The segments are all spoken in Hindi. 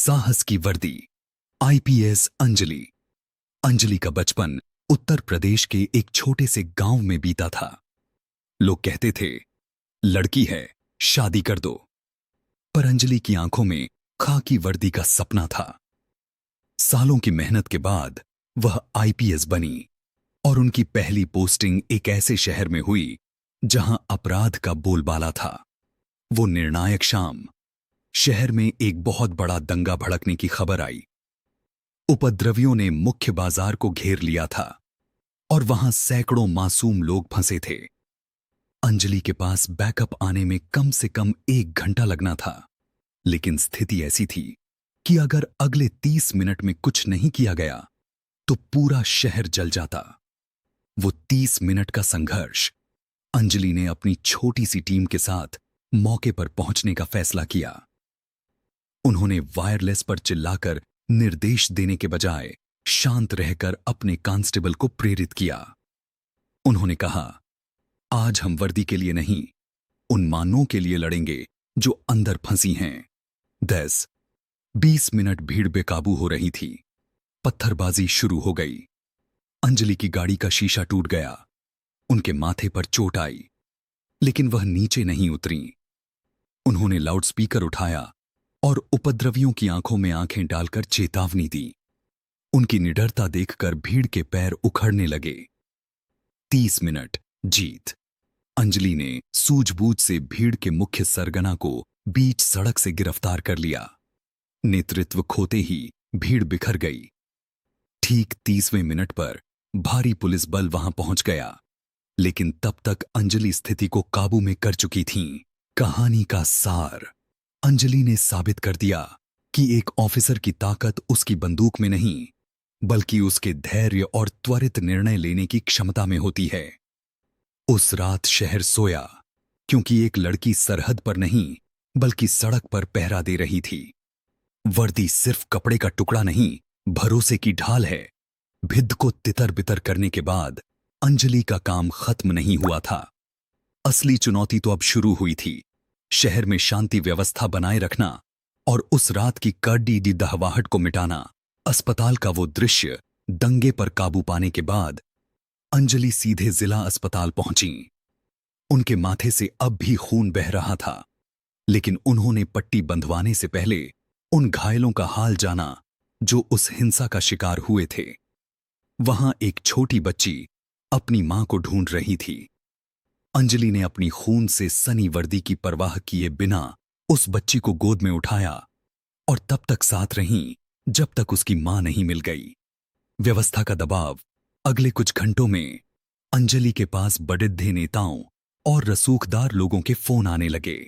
साहस की वर्दी। आईपीएस अंजलि। अंजलि का बचपन उत्तर प्रदेश के एक छोटे से गांव में बीता था। लोग कहते थे, लड़की है, शादी कर दो। पर अंजलि की आंखों में खाकी वर्दी का सपना था। सालों की मेहनत के बाद वह आईपीएस बनी और उनकी पहली पोस्टिंग एक ऐसे शहर में हुई जहां अपराध का बोलबाला था। वो निर्णायक शाम, शहर में एक बहुत बड़ा दंगा भड़कने की खबर आई। उपद्रवियों ने मुख्य बाजार को घेर लिया था और वहां सैकड़ों मासूम लोग फंसे थे। अंजलि के पास बैकअप आने में कम से कम 1 घंटा लगना था, लेकिन स्थिति ऐसी थी कि अगर अगले 30 मिनट में कुछ नहीं किया गया तो पूरा शहर जल जाता। वो 30 मिनट का संघर्ष अंजलि ने अपनी छोटी सी टीम के साथ मौके पर पहुंचने का फैसला किया। उन्होंने वायरलेस पर चिल्लाकर निर्देश देने के बजाय शांत रहकर अपने कांस्टेबल को प्रेरित किया। उन्होंने कहा, आज हम वर्दी के लिए नहीं, उन मानों के लिए लड़ेंगे जो अंदर फंसी हैं। 10-20 मिनट भीड़ बेकाबू हो रही थी। पत्थरबाजी शुरू हो गई। अंजलि की गाड़ी का शीशा टूट गया। उनके माथे पर चोट आई, लेकिन वह नीचे नहीं उतरी। उन्होंने लाउडस्पीकर उठाया और उपद्रवियों की आंखों में आंखें डालकर चेतावनी दी। उनकी निडरता देखकर भीड़ के पैर उखड़ने लगे। 30 मिनट जीत। अंजलि ने सूझबूझ से भीड़ के मुख्य सरगना को बीच सड़क से गिरफ्तार कर लिया। नेतृत्व खोते ही भीड़ बिखर गई। ठीक 30वें मिनट पर भारी पुलिस बल वहां पहुंच गया, लेकिन तब तक अंजलि स्थिति को काबू में कर चुकी थीं। कहानी का सार, अंजलि ने साबित कर दिया कि एक ऑफिसर की ताकत उसकी बंदूक में नहीं, बल्कि उसके धैर्य और त्वरित निर्णय लेने की क्षमता में होती है। उस रात शहर सोया, क्योंकि एक लड़की सरहद पर नहीं, बल्कि सड़क पर पहरा दे रही थी। वर्दी सिर्फ कपड़े का टुकड़ा नहीं, भरोसे की ढाल है। भिद्द को तितर बितर करने के बाद अंजलि का काम खत्म नहीं हुआ था। असली चुनौती तो अब शुरू हुई थी। शहर में शांति व्यवस्था बनाए रखना और उस रात की कड़ी दहवाहट को मिटाना। अस्पताल का वो दृश्य, दंगे पर काबू पाने के बाद अंजलि सीधे जिला अस्पताल पहुंची। उनके माथे से अब भी खून बह रहा था, लेकिन उन्होंने पट्टी बंधवाने से पहले उन घायलों का हाल जाना जो उस हिंसा का शिकार हुए थे। वहां एक छोटी बच्ची अपनी मां को ढूंढ रही थी। अंजलि ने अपनी खून से सनी वर्दी की परवाह किए बिना उस बच्ची को गोद में उठाया और तब तक साथ रहीं जब तक उसकी मां नहीं मिल गई। व्यवस्था का दबाव। अगले कुछ घंटों में अंजलि के पास बड़े नेताओं और रसूखदार लोगों के फोन आने लगे।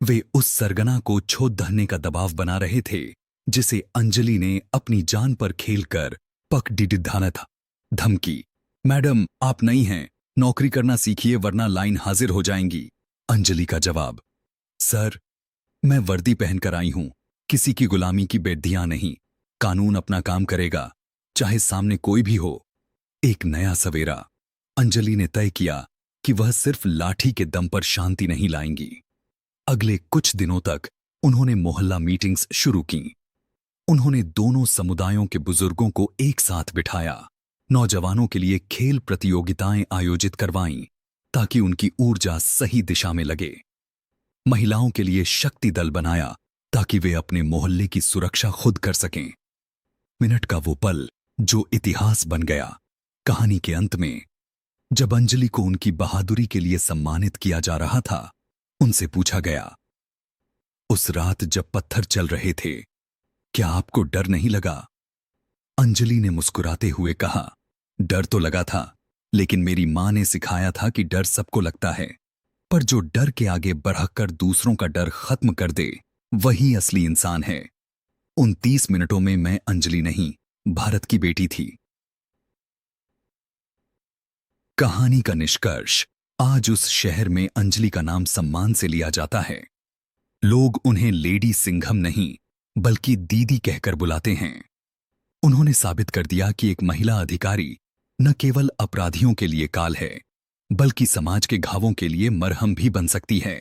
वे उस सरगना को छोड़ धरने का दबाव बना रहे थे जिसे अंजलि ने अपनी जान पर खेलकर पक डिडिधाना था। धमकी, मैडम आप नहीं हैं, नौकरी करना सीखिए वरना लाइन हाजिर हो जाएंगी। अंजलि का जवाब, सर मैं वर्दी पहनकर आई हूं, किसी की गुलामी की बेदियां नहीं। कानून अपना काम करेगा, चाहे सामने कोई भी हो। एक नया सवेरा। अंजलि ने तय किया कि वह सिर्फ लाठी के दम पर शांति नहीं लाएंगी। अगले कुछ दिनों तक उन्होंने मोहल्ला मीटिंग्स शुरू की। उन्होंने दोनों समुदायों के बुजुर्गों को एक साथ बिठाया। नौजवानों के लिए खेल प्रतियोगिताएं आयोजित करवाईं ताकि उनकी ऊर्जा सही दिशा में लगे। महिलाओं के लिए शक्ति दल बनाया ताकि वे अपने मोहल्ले की सुरक्षा खुद कर सकें। मिनट का वो पल जो इतिहास बन गया। कहानी के अंत में जब अंजलि को उनकी बहादुरी के लिए सम्मानित किया जा रहा था, उनसे पूछा गया, उस रात जब पत्थर चल रहे थे क्या आपको डर नहीं लगा? अंजलि ने मुस्कुराते हुए कहा, डर तो लगा था, लेकिन मेरी मां ने सिखाया था कि डर सबको लगता है, पर जो डर के आगे बढ़कर दूसरों का डर खत्म कर दे वही असली इंसान है। उन 30 मिनटों में मैं अंजलि नहीं, भारत की बेटी थी। कहानी का निष्कर्ष। आज उस शहर में अंजलि का नाम सम्मान से लिया जाता है। लोग उन्हें लेडी सिंघम नहीं बल्कि दीदी कहकर बुलाते हैं। उन्होंने साबित कर दिया कि एक महिला अधिकारी न केवल अपराधियों के लिए काल है, बल्कि समाज के घावों के लिए मरहम भी बन सकती है।